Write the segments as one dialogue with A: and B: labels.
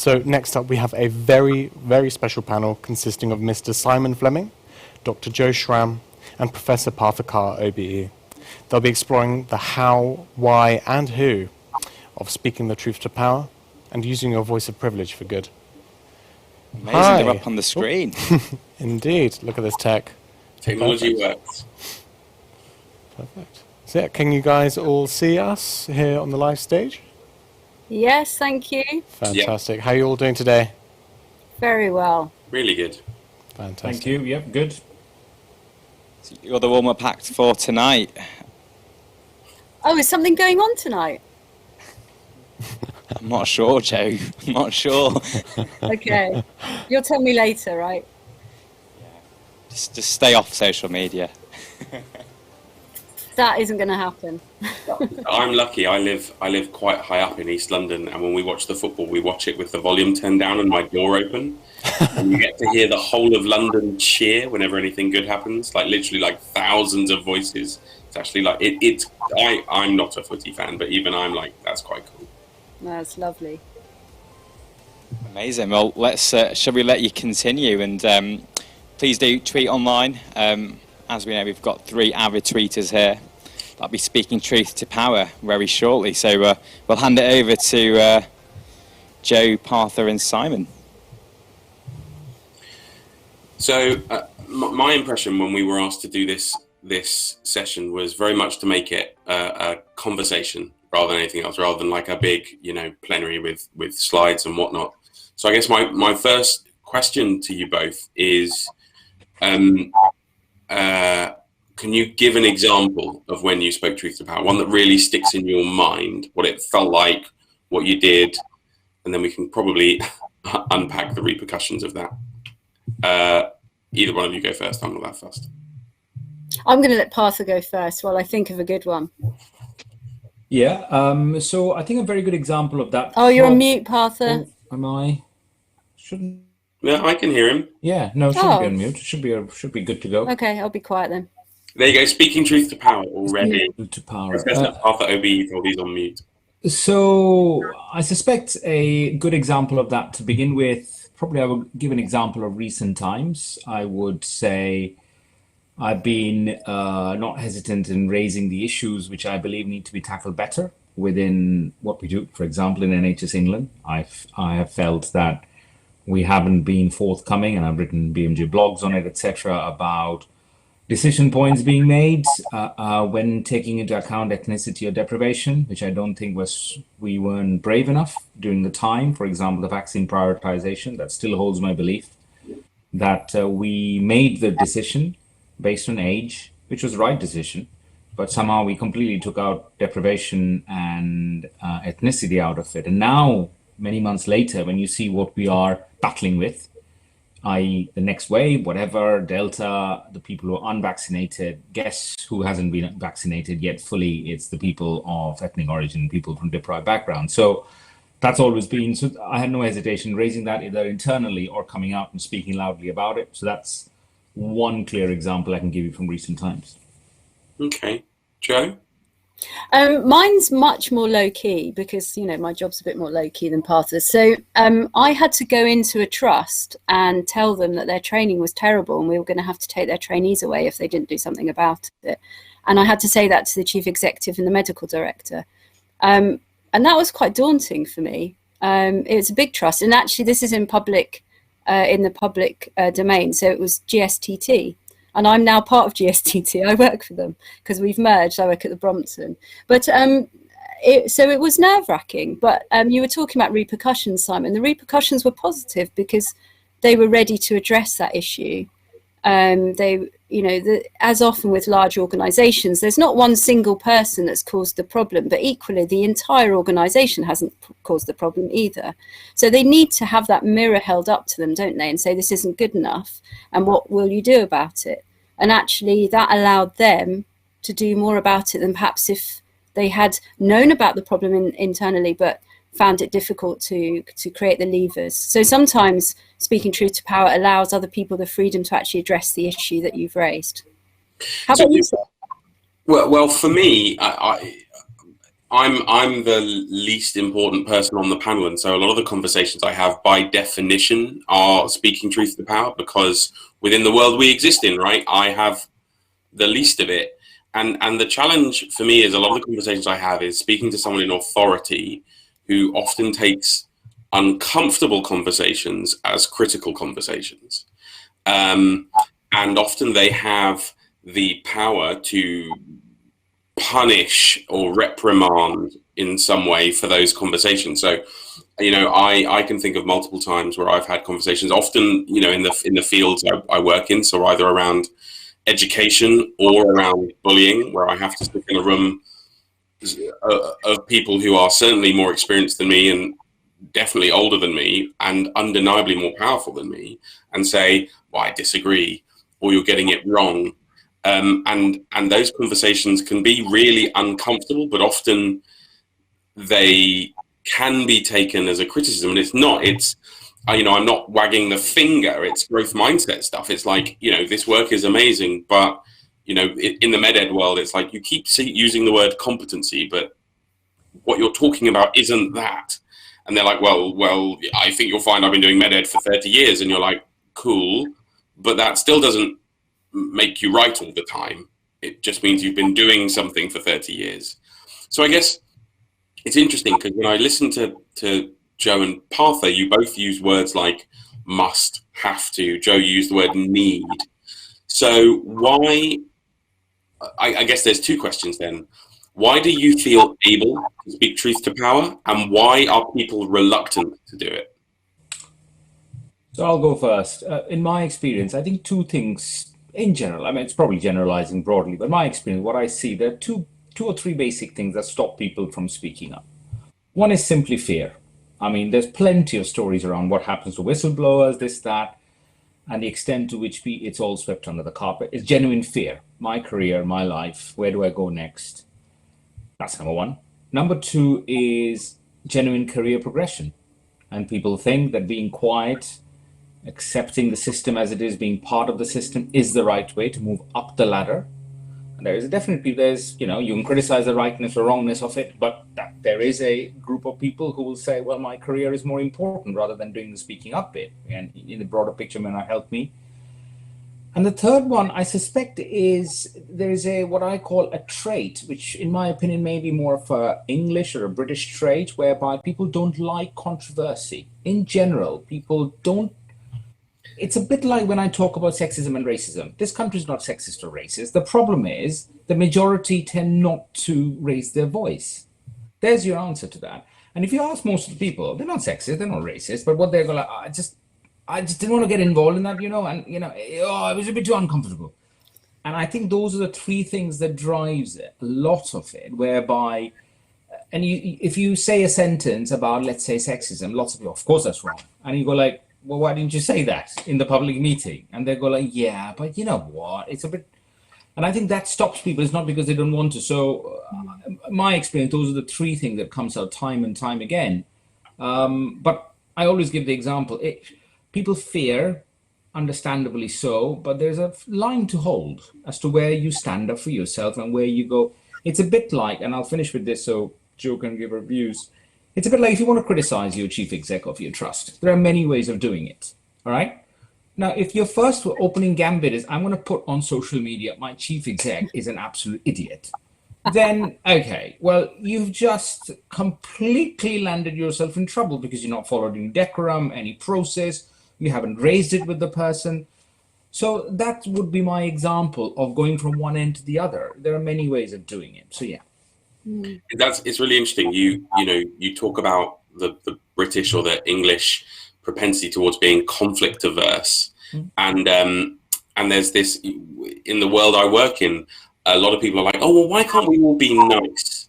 A: So next up we have a very, very special panel consisting of Mr Simon Fleming, Dr Jo Szram and Professor Partha Kar OBE. They'll be exploring the how, why and who of speaking the truth to power and using your voice of privilege for good.
B: Amazing,
A: Hi.
B: they're up on the screen.
A: Indeed, look at this tech.
C: Technology
A: Perfect.
C: works.
A: Perfect. So yeah, can you guys all see us here on the live stage?
D: Yes, thank you.
A: Fantastic. How are you all doing today?
D: Very well.
C: Really good.
A: Fantastic.
E: Thank you. Yep, good.
B: So you're the warm-up act for tonight.
D: Oh, is something going on tonight?
B: I'm not sure, Jo. I'm not sure.
D: Okay. You'll tell me later, right?
B: Just stay off social media.
D: That isn't going to happen.
C: I'm lucky. I live quite high up in East London, and when we watch the football, we watch it with the volume turned down and my door open, and you get to hear the whole of London cheer whenever anything good happens. Like literally, like thousands of voices. It's actually like I'm not a footy fan, but even I'm like, that's quite cool.
D: That's lovely.
B: Amazing. Well, shall we let you continue? And please do tweet online. As we know, we've got 3 avid tweeters here that'll be speaking truth to power very shortly. So we'll hand it over to Jo, Partha and Simon.
C: So my impression when we were asked to do this session was very much to make it a conversation rather than anything else, rather than like a big, plenary with slides and whatnot. So I guess my first question to you both is, can you give an example of when you spoke truth to power, one that really sticks in your mind, what it felt like, what you did, and then we can probably unpack the repercussions of that. Either one of you go first. I'm not that fast.
D: I'm going to let Partha go first while I think of a good one.
E: Yeah, so I think a very good example of that.
D: Oh, you're on mute, Partha.
E: Oh, am I? Shouldn't.
C: Yeah, I can hear him.
E: Yeah, no, it shouldn't be on mute. It should be good to go.
D: Okay, I'll be quiet then.
C: There you go. Speaking truth to power already.
E: To power.
C: Professor Partha OBE told he's on mute.
E: So I suspect a good example of that to begin with, probably I would give an example of recent times. I would say I've been not hesitant in raising the issues which I believe need to be tackled better within what we do. For example, in NHS England, I have felt that we haven't been forthcoming, and I've written BMJ blogs on it, etc., about decision points being made when taking into account ethnicity or deprivation, which I don't think we weren't brave enough during the time. For example, the vaccine prioritization, that still holds my belief that we made the decision based on age, which was the right decision, but somehow we completely took out deprivation and ethnicity out of it. And now, many months later, when you see what we are battling with, i.e. the next wave, whatever, Delta, the people who are unvaccinated, guess who hasn't been vaccinated yet fully? It's the people of ethnic origin, people from deprived backgrounds. So that's always been, so I had no hesitation raising that either internally or coming out and speaking loudly about it. So that's one clear example I can give you from recent times.
C: Okay. Jo?
D: Mine's much more low-key because, my job's a bit more low-key than Partha's. So I had to go into a trust and tell them that their training was terrible and we were going to have to take their trainees away if they didn't do something about it. And I had to say that to the chief executive and the medical director. And that was quite daunting for me. It's a big trust. And actually, this is in the public domain. So it was GSTT. And I'm now part of GSTT. I work for them because we've merged. I work at the Brompton. But so it was nerve-wracking. But you were talking about repercussions, Simon. The repercussions were positive because they were ready to address that issue. As often with large organisations, there's not one single person that's caused the problem, but equally the entire organisation hasn't caused the problem either. So they need to have that mirror held up to them, don't they, and say this isn't good enough, and what will you do about it? And actually that allowed them to do more about it than perhaps if they had known about the problem internally, but found it difficult to create the levers. So sometimes speaking truth to power allows other people the freedom to actually address the issue that you've raised. How about you, sir?
C: Well, for me, I I'm the least important person on the panel, and so a lot of the conversations I have, by definition, are speaking truth to power, because within the world we exist in, right, I have the least of it. And the challenge for me is a lot of the conversations I have is speaking to someone in authority who often takes uncomfortable conversations as critical conversations. And often they have the power to punish or reprimand in some way for those conversations. So, I can think of multiple times where I've had conversations, often, in the fields I work in, so either around education or around bullying, where I have to sit in a room of people who are certainly more experienced than me and definitely older than me and undeniably more powerful than me, and say, well, I disagree, or you're getting it wrong. And those conversations can be really uncomfortable, but often they can be taken as a criticism. And it's not, I'm not wagging the finger, it's growth mindset stuff. It's like, this work is amazing, but, in the med ed world, it's like you keep using the word competency, but what you're talking about isn't that. And they're like, well, I think you'll find I've been doing med ed for 30 years. And you're like, cool, but that still doesn't make you right all the time. It just means you've been doing something for 30 years. So I guess it's interesting, because when I listen to Jo and Partha, you both use words like must, have to. Jo used the word need. So why, I guess there's two questions then. Why do you feel able to speak truth to power, and why are people reluctant to do it?
E: So I'll go first. In my experience, I think two things in general, it's probably generalizing broadly, but my experience, what I see, there are two or three basic things that stop people from speaking up. One is simply fear. There's plenty of stories around what happens to whistleblowers, this, that, and the extent to which it's all swept under the carpet. It's genuine fear. My career, my life, where do I go next? That's number one. Number two is genuine career progression. And people think that being quiet, accepting the system as it is, being part of the system is the right way to move up the ladder. And there is definitely, you can criticize the rightness or wrongness of it, but there is a group of people who will say, well, my career is more important rather than doing the speaking up bit. And in the broader picture may not help me. And the third one, I suspect, is there is what I call a trait, which in my opinion may be more of a English or a British trait, whereby people don't like controversy. In general, people don't. It's a bit like when I talk about sexism and racism. This country is not sexist or racist. The problem is the majority tend not to raise their voice. There's your answer to that. And if you ask most of the people, they're not sexist, they're not racist, but what they're going to, I just didn't want to get involved in that, it was a bit too uncomfortable. And I think those are the three things that drives a lot of it, whereby, and if you say a sentence about, let's say, sexism, lots of people, of course that's wrong. And you go like, well, why didn't you say that in the public meeting? And they go like, yeah, but you know what? It's a bit, and I think that stops people. It's not because they don't want to. So my experience, those are the three things that comes out time and time again. But I always give the example. People fear, understandably so, but there's a line to hold as to where you stand up for yourself and where you go. It's a bit like, and I'll finish with this so Jo can give her views. It's a bit like if you want to criticize your chief exec of your trust, there are many ways of doing it. All right. Now, if your first opening gambit is, I'm going to put on social media, my chief exec is an absolute idiot, then, okay, well, you've just completely landed yourself in trouble because you're not following decorum, any process, you haven't raised it with the person. So that would be my example of going from one end to the other. There are many ways of doing it. So, yeah.
C: It's really interesting. You talk about the British or the English propensity towards being conflict averse, and there's this in the world I work in. A lot of people are like, oh, well, why can't we all be nice?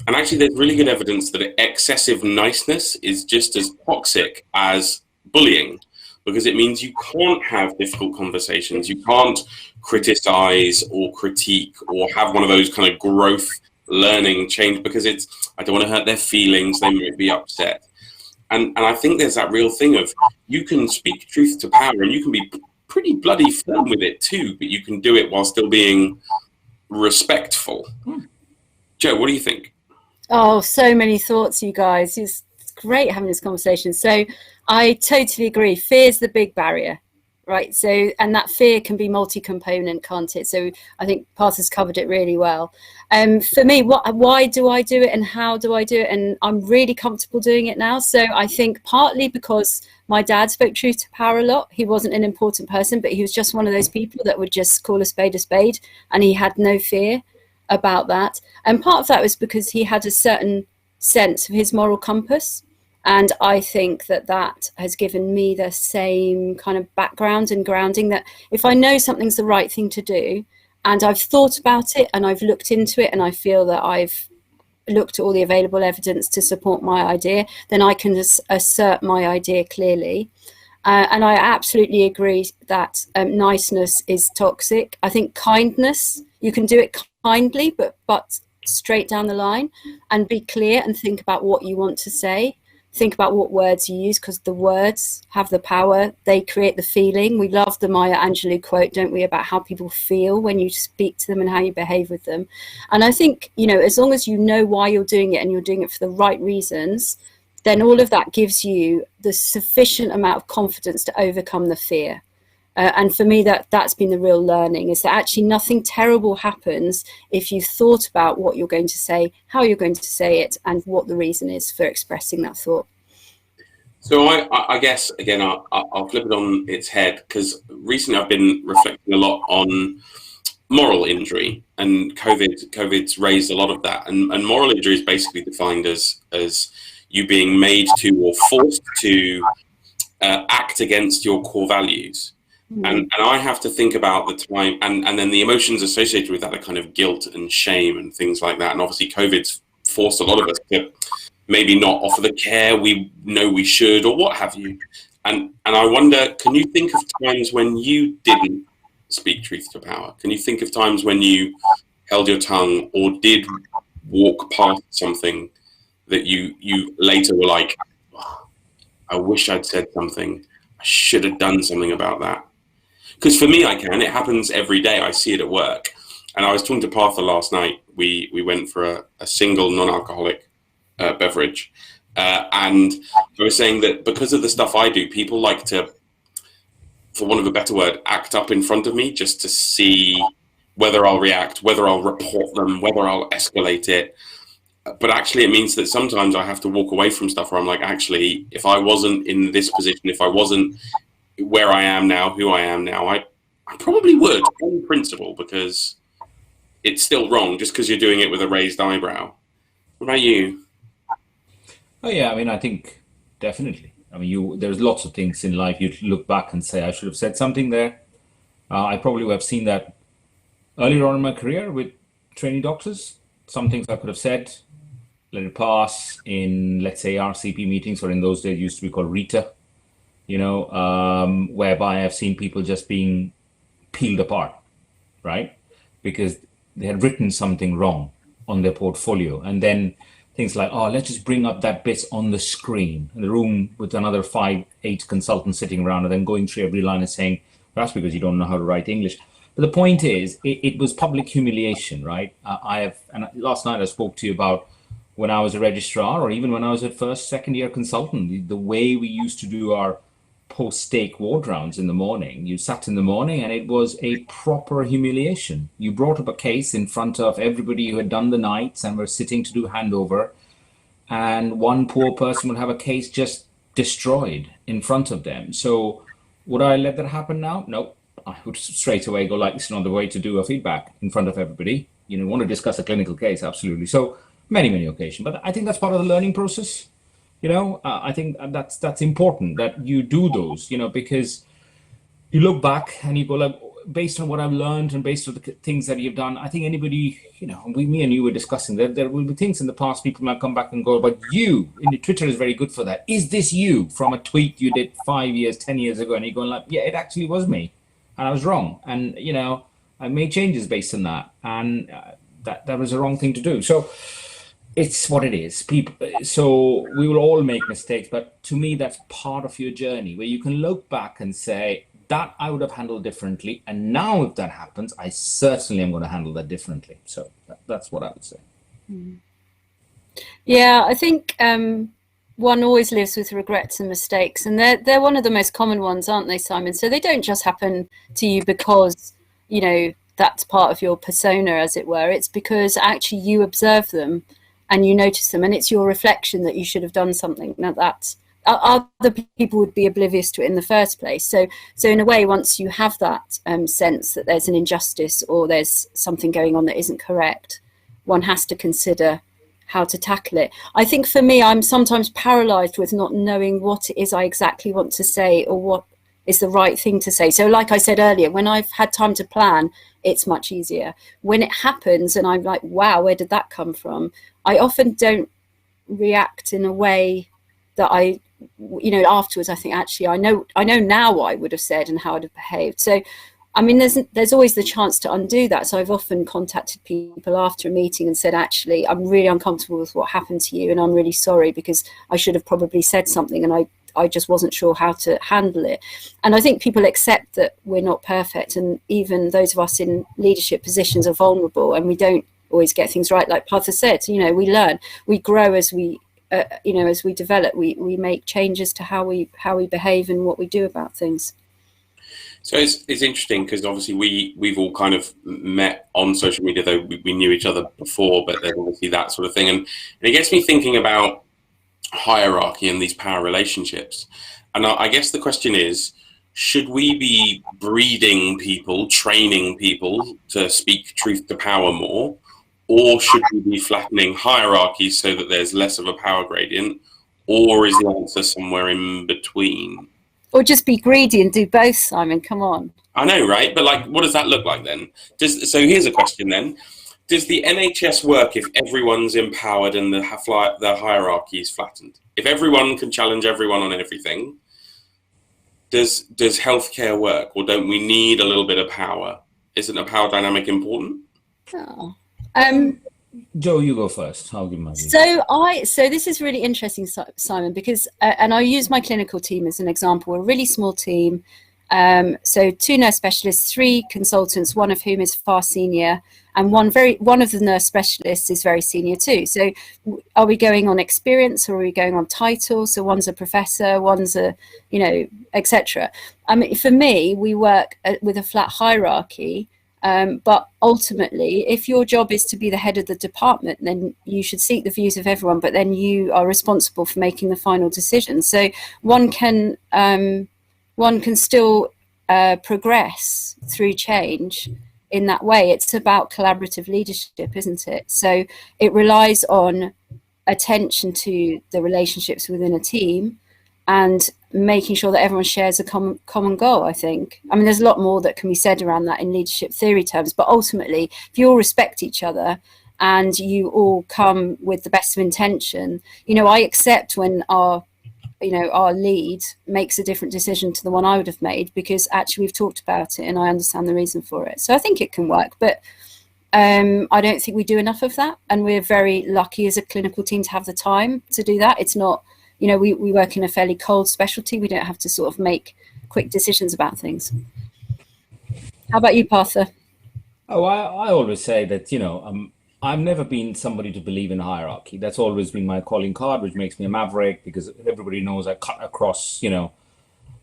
C: And actually, there's really good evidence that excessive niceness is just as toxic as bullying, because it means you can't have difficult conversations, you can't criticize or critique or have one of those kind of growth learning change, because I don't want to hurt their feelings, they might be upset. And I think there's that real thing of, you can speak truth to power and you can be pretty bloody firm with it too, but you can do it while still being respectful. Jo, what do you think?
D: Oh, so many thoughts, you guys. It's great having this conversation. So I totally agree. Fear is the big barrier, right? So, and that fear can be multi-component, can't it? So I think Partha's covered it really well. For me, why do I do it and how do I do it? And I'm really comfortable doing it now. So I think partly because my dad spoke truth to power a lot. He wasn't an important person, but he was just one of those people that would just call a spade, and he had no fear about that. And part of that was because he had a certain sense of his moral compass. And I think that that has given me the same kind of background and grounding, that if I know something's the right thing to do and I've thought about it and I've looked into it and I feel that I've looked at all the available evidence to support my idea, then I can assert my idea clearly. And I absolutely agree that niceness is toxic. I think kindness, you can do it kindly, but straight down the line, and be clear and think about what you want to say. Think about what words you use, because the words have the power. They create the feeling. We love the Maya Angelou quote, don't we, about how people feel when you speak to them and how you behave with them. And I think, you know, as long as you know why you're doing it and you're doing it for the right reasons, then all of that gives you the sufficient amount of confidence to overcome the fear. And for me, that's been the real learning, is that actually nothing terrible happens if you've thought about what you're going to say, how you're going to say it, and what the reason is for expressing that thought.
C: So I guess, again, I'll flip it on its head, because recently I've been reflecting a lot on moral injury, and COVID's raised a lot of that. And moral injury is basically defined as you being made to or forced to act against your core values. And I have to think about the time, and then the emotions associated with that are kind of guilt and shame and things like that. And obviously COVID's forced a lot of us to maybe not offer the care we know we should, or what have you. And I wonder, can you think of times when you didn't speak truth to power? Can you think of times when you held your tongue or did walk past something that you later were like, oh, I wish I'd said something. I should have done something about that? Because for me, it happens every day. I see it at work. And I was talking to Partha last night. We went for a single non-alcoholic beverage. And I was saying that because of the stuff I do, people like to, for want of a better word, act up in front of me just to see whether I'll react, whether I'll report them, whether I'll escalate it. But actually, it means that sometimes I have to walk away from stuff where I'm like, actually, if I wasn't in this position, if I wasn't where I am now, who I am now, I probably would, on principle, because it's still wrong just because you're doing it with a raised eyebrow. What about you?
E: Oh yeah, I mean, I think definitely. I mean, there's lots of things in life you look back and say, I should have said something there. I probably would have seen that earlier on in my career with trainee doctors. Some things I could have said, let it pass in, let's say, RCP meetings, or in those days used to be called RITA, whereby I've seen people just being peeled apart, right? Because they had written something wrong on their portfolio. And then things like, oh, let's just bring up that bit on the screen in the room with another 5-8 consultants sitting around, and then going through every line and saying, well, that's because you don't know how to write English. But the point is, it was public humiliation, right? And last night I spoke to you about when I was a registrar, or even when I was a second year consultant, the way we used to do our post-stake ward rounds in the morning. You sat in the morning and it was a proper humiliation. You brought up a case in front of everybody who had done the nights and were sitting to do handover, and one poor person would have a case just destroyed in front of them. So would I let that happen now? No. I would straight away go like, this is not the way to do a feedback in front of everybody. You want to discuss a clinical case, absolutely. So many occasions, but I think that's part of the learning process. I think that's important that you do those, because you look back and you go like, based on what I've learned and based on the things that you've done, I think anybody, me and you were discussing that there will be things in the past people might come back and go, but you, and Twitter is very good for that. Is this you from a tweet you did 5 years, 10 years ago? And you're going like, yeah, it actually was me. And I was wrong. And, I made changes based on that. And that was the wrong thing to do. So it's what it is. So we will all make mistakes. But to me, that's part of your journey where you can look back and say, that I would have handled differently. And now if that happens, I certainly am going to handle that differently. So that's what I would say.
D: Yeah, I think one always lives with regrets and mistakes, and they're one of the most common ones, aren't they, Simon? So they don't just happen to you because, you know, that's part of your persona, as it were. It's because actually you observe them and you notice them, and it's your reflection that you should have done something. Now that's other people would be oblivious to it in the first place. So in a way, once you have that sense that there's an injustice or there's something going on that isn't correct, one has to consider how to tackle it. I think for me, I'm sometimes paralyzed with not knowing what it is I exactly want to say or what is the right thing to say. So like I said earlier, when I've had time to plan, it's much easier. When it happens and I'm like, wow, where did that come from? I often don't react in a way that I, you know, afterwards I think, actually, I know now what I would have said and how I'd have behaved. So I mean, there's always the chance to undo that. So I've often contacted people after a meeting and said, actually, I'm really uncomfortable with what happened to you, and I'm really sorry because I should have probably said something, and I just wasn't sure how to handle it. And I think people accept that we're not perfect, and even those of us in leadership positions are vulnerable, and we don't always get things right. Like Partha said, you know, we learn, we grow as we, you know, as we develop, we make changes to how we behave and what we do about things.
C: So it's interesting because obviously we've all kind of met on social media, though we knew each other before, but there's obviously that sort of thing. And it gets me thinking about hierarchy and these power relationships. And I guess the question is, should we be breeding people, training people to speak truth to power more? Or should we be flattening hierarchies so that there's less of a power gradient? Or is the answer somewhere in between?
D: Or just be greedy and do both, Simon, come on.
C: I know, right? But like, what does that look like then? So here's a question then. Does the NHS work if everyone's empowered and the hierarchy is flattened? If everyone can challenge everyone on everything, does healthcare work, or don't we need a little bit of power? Isn't a power dynamic important?
D: Oh.
E: Jo, you go first. I'll give my view.
D: So this is really interesting, Simon, because and I use my clinical team as an example. We're a really small team. So 2 nurse specialists, 3 consultants, one of whom is far senior, and one of the nurse specialists is very senior too. So are we going on experience, or are we going on title? So one's a professor, one's a, you know, etc. I mean, for me, we work with a flat hierarchy. But ultimately, if your job is to be the head of the department, then you should seek the views of everyone, but then you are responsible for making the final decision. So one can still progress through change in that way. It's about collaborative leadership, isn't it? So it relies on attention to the relationships within a team and making sure that everyone shares a common goal, I think. I mean, there's a lot more that can be said around that in leadership theory terms, but ultimately, if you all respect each other and you all come with the best of intention, you know, I accept when our lead makes a different decision to the one I would have made, because actually we've talked about it and I understand the reason for it. So I think it can work, but I don't think we do enough of that. And we're very lucky as a clinical team to have the time to do that. It's not, you know, we work in a fairly cold specialty. We don't have to sort of make quick decisions about things. How about you, Partha?
E: Oh, I always say that, you know, I've never been somebody to believe in hierarchy. That's always been my calling card, which makes me a maverick, because everybody knows I cut across, you know,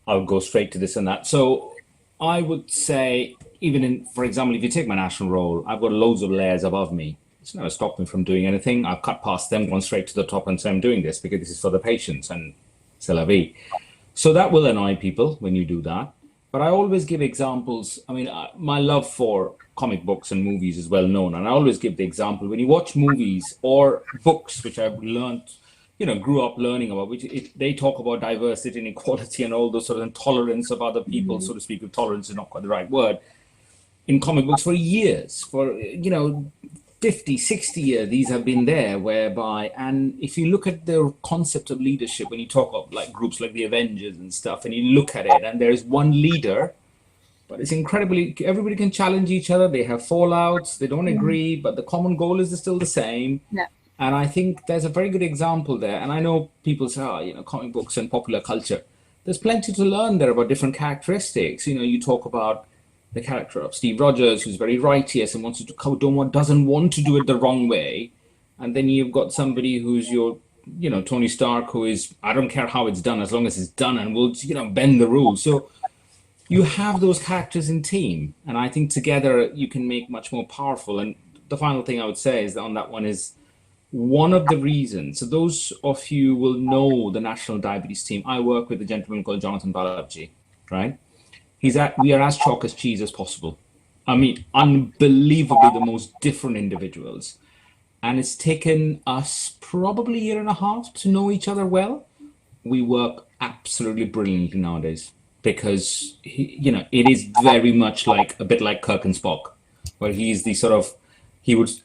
E: I'll go straight to this and that. So I would say, even in, for example, if you take my national role, I've got loads of layers above me. It's never stopped me from doing anything. I've cut past them, gone straight to the top and say, I'm doing this because this is for the patients, and c'est la vie. So that will annoy people when you do that. But I always give examples. I mean, my love for comic books and movies is well known. And I always give the example, when you watch movies or books, which I've learned, you know, grew up learning about, which they talk about diversity and equality and all those sort of intolerance of other people, so to speak. If tolerance is not quite the right word. In comic books for years, for, you know, 50, 60 years, these have been there, whereby, and if you look at the concept of leadership, when you talk of like groups like the Avengers and stuff, and you look at it, and there's one leader, but it's incredibly, everybody can challenge each other, they have fallouts, they don't agree, but the common goal is still the same.
D: Yeah.
E: And I think there's a very good example there. And I know people say, oh, you know, comic books and popular culture, there's plenty to learn there about different characteristics. You know, you talk about the character of Steve Rogers, who's very righteous and doesn't want to do it the wrong way, And then you've got somebody who's your, Tony Stark, who is, I don't care how it's done, as long as it's done, and we'll, bend the rules. So you have those characters in team, and I think together you can make much more powerful. And the final thing I would say is that on that one is one of the reasons. So those of you will know the National Diabetes team. I work with a gentleman called Jonathan Balabji, right? We are as chalk as cheese as possible. I mean, unbelievably the most different individuals. And it's taken us probably a year and a half to know each other well. We work absolutely brilliantly nowadays because, it is very much like a bit like Kirk and Spock, where he's the sort of,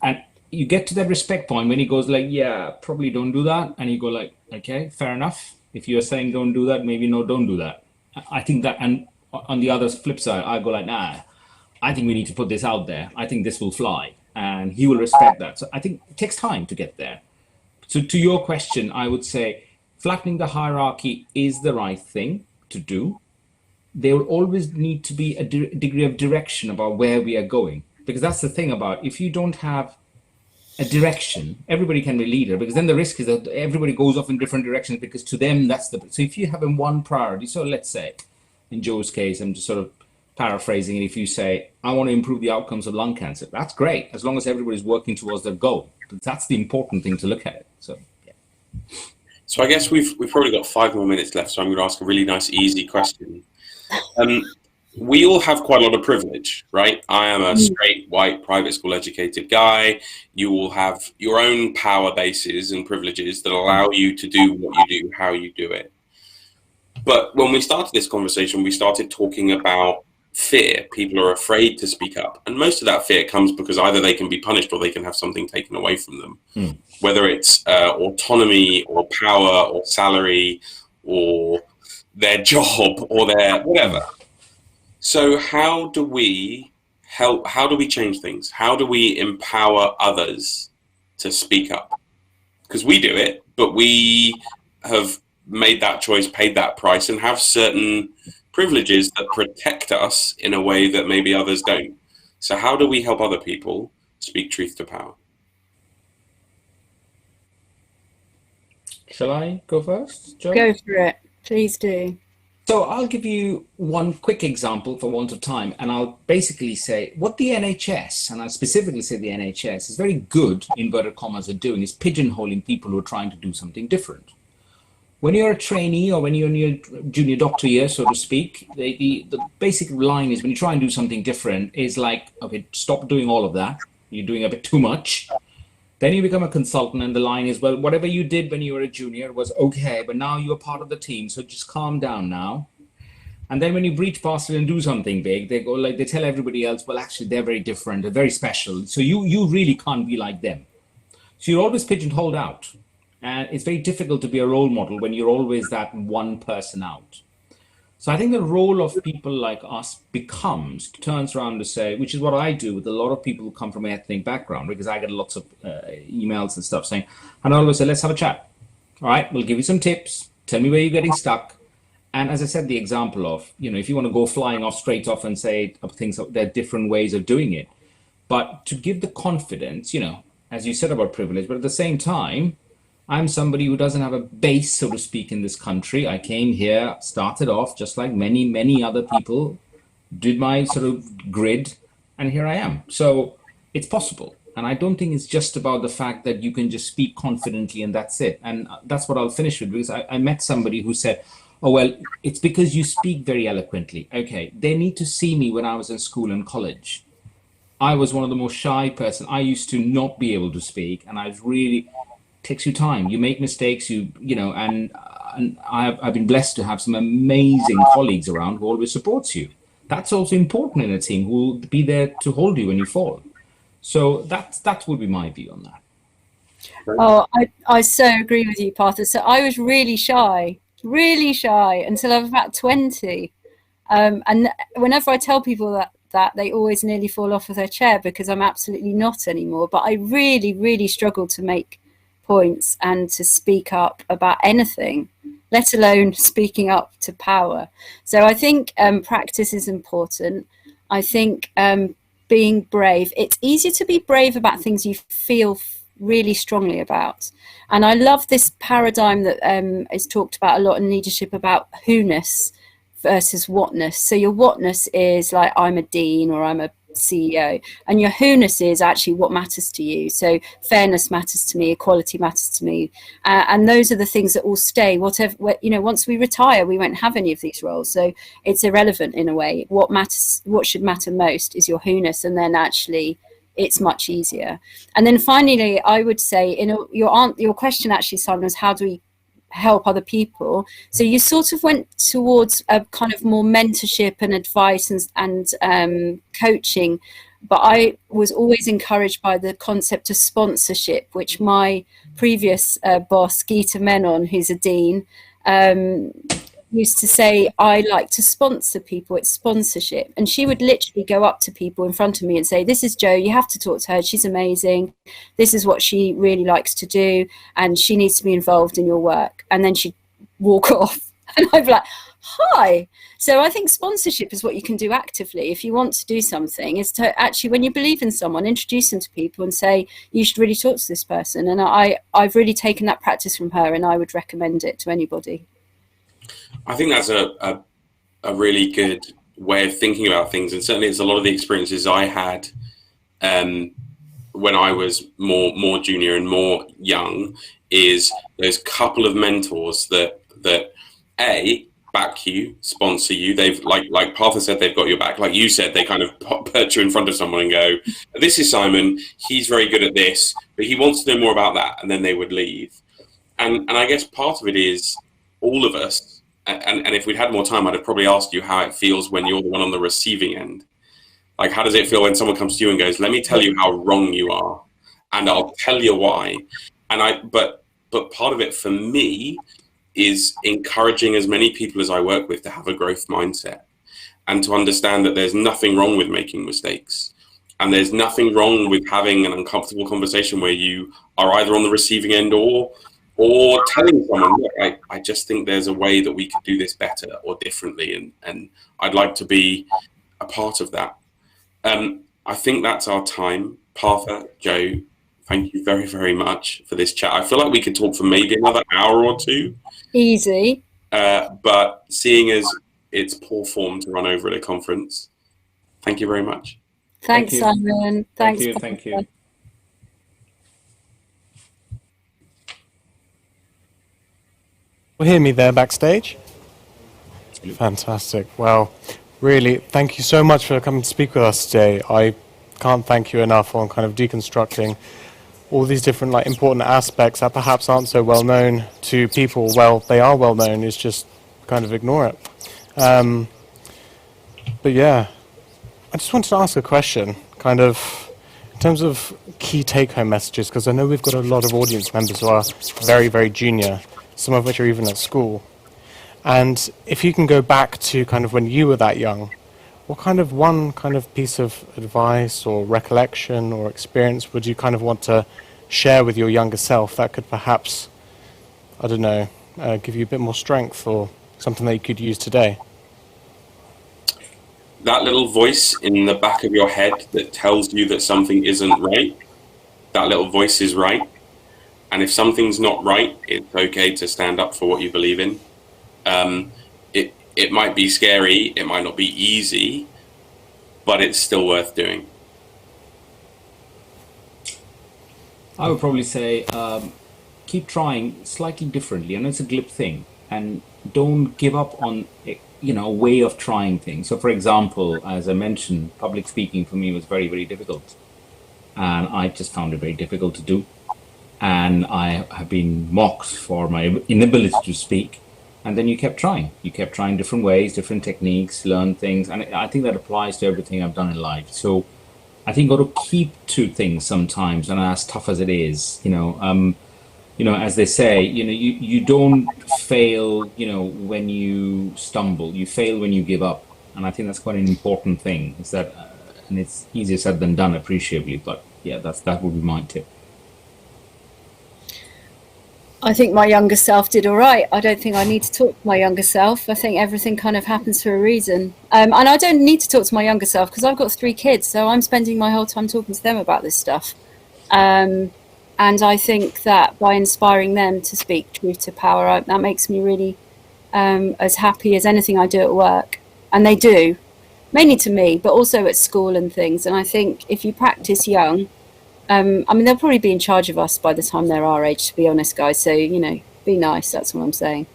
E: and you get to that respect point when he goes like, yeah, probably don't do that. And you go like, okay, fair enough. If you're saying don't do that, maybe no, don't do that. I think that, and on the other flip side, I go like, nah, I think we need to put this out there. I think this will fly. And he will respect that. So I think it takes time to get there. So to your question, I would say flattening the hierarchy is the right thing to do. There will always need to be a degree of direction about where we are going. Because that's the thing about, if you don't have a direction, everybody can be leader, because then the risk is that everybody goes off in different directions, because to them, that's so if you have one priority, so let's say, in Joe's case, I'm just sort of paraphrasing it, if you say, I want to improve the outcomes of lung cancer, that's great, as long as everybody's working towards their goal. But that's the important thing to look at it. So, yeah.
C: So I guess we've probably got 5 more minutes left, so I'm going to ask a really nice, easy question. We all have quite a lot of privilege, right? I am a straight, white, private school educated guy. You all have your own power bases and privileges that allow you to do what you do, how you do it. But when we started this conversation, we started talking about fear. People are afraid to speak up. And most of that fear comes because either they can be punished or they can have something taken away from them, whether it's autonomy or power or salary or their job or their whatever. So how do we help? How do we change things? How do we empower others to speak up? Because we do it, but we have made that choice, paid that price, and have certain privileges that protect us in a way that maybe others don't. So how do we help other people speak truth to power?
E: Shall I go first, Joe?
D: Go for it. Please do.
E: So I'll give you one quick example for want of time, and I'll basically say what the NHS, and I'll specifically say the NHS, is very good, inverted commas, at doing is pigeonholing people who are trying to do something different. When you're a trainee or when you're in your junior doctor year, so to speak, the basic line is when you try and do something different is like, okay, stop doing all of that. You're doing a bit too much. Then you become a consultant, and the line is, well, whatever you did when you were a junior was okay, but now you're part of the team, so just calm down now. And then when you breach past it and do something big, they go like, they tell everybody else, well, actually, they're very different, they're very special, so you really can't be like them. So you're always pigeonholed out. And it's very difficult to be a role model when you're always that one person out. So I think the role of people like us turns around to say, which is what I do with a lot of people who come from an ethnic background, because I get lots of emails and stuff saying, and I always say, let's have a chat. All right, we'll give you some tips. Tell me where you're getting stuck. And as I said, the example of, if you want to go flying off straight off and say things, there are different ways of doing it. But to give the confidence, as you said about privilege, but at the same time, I'm somebody who doesn't have a base, so to speak, in this country. I came here, started off just like many, many other people, did my sort of grid, and here I am. So it's possible. And I don't think it's just about the fact that you can just speak confidently and that's it. And that's what I'll finish with, because I met somebody who said, oh, well, it's because you speak very eloquently. Okay, they need to see me when I was in school and college. I was one of the most shy person. I used to not be able to speak, and I was really... takes you time. You make mistakes, and I've been blessed to have some amazing colleagues around who always supports you. That's also important in a team, who will be there to hold you when you fall. So that would be my view on that.
D: Oh, I so agree with you, Partha. So I was really shy until I was about 20. And whenever I tell people that they always nearly fall off of their chair, because I'm absolutely not anymore. But I really, really struggled to make points and to speak up about anything, let alone speaking up to power. So I think practice is important. I think being brave, it's easier to be brave about things you feel really strongly about. And I love this paradigm that is talked about a lot in leadership about who-ness versus whatness. So your whatness is like, I'm a dean or I'm a CEO, and your who-ness is actually what matters to you. So fairness matters to me, equality matters to me, and those are the things that will stay. Whatever, you know, once we retire, we won't have any of these roles, so it's irrelevant in a way. What matters, what should matter most, is your who-ness, and then actually it's much easier. And then finally, I would say, your question actually, Simon, was how do we help other people? So you sort of went towards a kind of more mentorship and advice and coaching, but I was always encouraged by the concept of sponsorship, which my previous boss, Geeta Menon, who's a dean, used to say, I like to sponsor people, it's sponsorship. And she would literally go up to people in front of me and say, this is Jo, you have to talk to her, she's amazing, this is what she really likes to do, and she needs to be involved in your work. And then she'd walk off, and I'd be like, hi. So I think sponsorship is what you can do actively if you want to do something, is to actually, when you believe in someone, introduce them to people and say, you should really talk to this person. And I've really taken that practice from her, and I would recommend it to anybody.
C: I think that's a really good way of thinking about things, and certainly it's a lot of the experiences I had when I was more junior and more young, is those couple of mentors that back you, sponsor you. They've, like Partha said, they've got your back. Like you said, they kind of put you in front of someone and go, this is Simon, he's very good at this, but he wants to know more about that, and then they would leave. And I guess part of it is all of us. And if we'd had more time, I'd have probably asked you how it feels when you're the one on the receiving end. Like, how does it feel when someone comes to you and goes, let me tell you how wrong you are, and I'll tell you why. But part of it for me is encouraging as many people as I work with to have a growth mindset, and to understand that there's nothing wrong with making mistakes. And there's nothing wrong with having an uncomfortable conversation where you are either on the receiving end or telling someone, look, I just think there's a way that we could do this better or differently, and I'd like to be a part of that. I think that's our time. Partha, Jo, thank you very, very much for this chat. I feel like we could talk for maybe another hour or two.
D: Easy.
C: But seeing as it's poor form to run over at a conference, thank you very much.
D: Thanks, Simon. Thanks.
E: Thank you.
A: Will you hear me there backstage? Fantastic. Well, really, thank you so much for coming to speak with us today. I can't thank you enough on kind of deconstructing all these different important aspects that perhaps aren't so well known to people. Well, they are well known, it's just kind of ignore it. But yeah, I just wanted to ask a question, kind of in terms of key take-home messages, because I know we've got a lot of audience members who are very, very junior, some of which are even at school. And if you can go back to kind of when you were that young, what kind of one kind of piece of advice or recollection or experience would you kind of want to share with your younger self that could perhaps, I don't know, give you a bit more strength, or something that you could use today?
C: That little voice in the back of your head that tells you that something isn't right, that little voice is right. And if something's not right, it's okay to stand up for what you believe in. It might be scary, it might not be easy, but it's still worth doing.
E: I would probably say keep trying slightly differently. I know it's a glib thing, and don't give up on a way of trying things. So, for example, as I mentioned, public speaking for me was very, very difficult, and I just found it very difficult to do. And I have been mocked for my inability to speak. And then you kept trying. You kept trying different ways, different techniques, learn things. And I think that applies to everything I've done in life. So I think you've got to keep to things sometimes, and as tough as it is, as they say, you don't fail, when you stumble. You fail when you give up. And I think that's quite an important thing. Is that, and it's easier said than done, appreciably. But yeah, that would be my tip.
D: I think my younger self did all right. I don't think I need to talk to my younger self. I think everything kind of happens for a reason. And I don't need to talk to my younger self because I've got 3 kids, so I'm spending my whole time talking to them about this stuff. And I think that by inspiring them to speak truth to power, that makes me really as happy as anything I do at work. And they do, mainly to me, but also at school and things. And I think if you practice young, I mean, they'll probably be in charge of us by the time they're our age, to be honest, guys. So, you know, be nice. That's what I'm saying.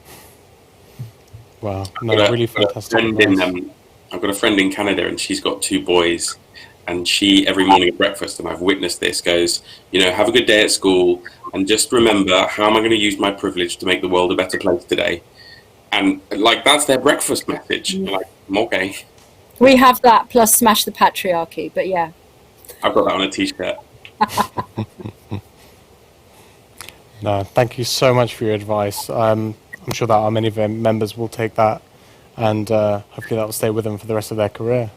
A: Wow, no, really fantastic.
C: I've got a friend in Canada, and she's got 2 boys. And she, every morning at breakfast, and I've witnessed this, goes, you know, have a good day at school, and just remember, how am I going to use my privilege to make the world a better place today? And, like, that's their breakfast message. You're like, okay.
D: We have that, plus smash the patriarchy, but yeah.
C: I've got that on a T-shirt.
A: No, thank you so much for your advice. I'm sure that many of our members will take that, and hopefully that will stay with them for the rest of their career.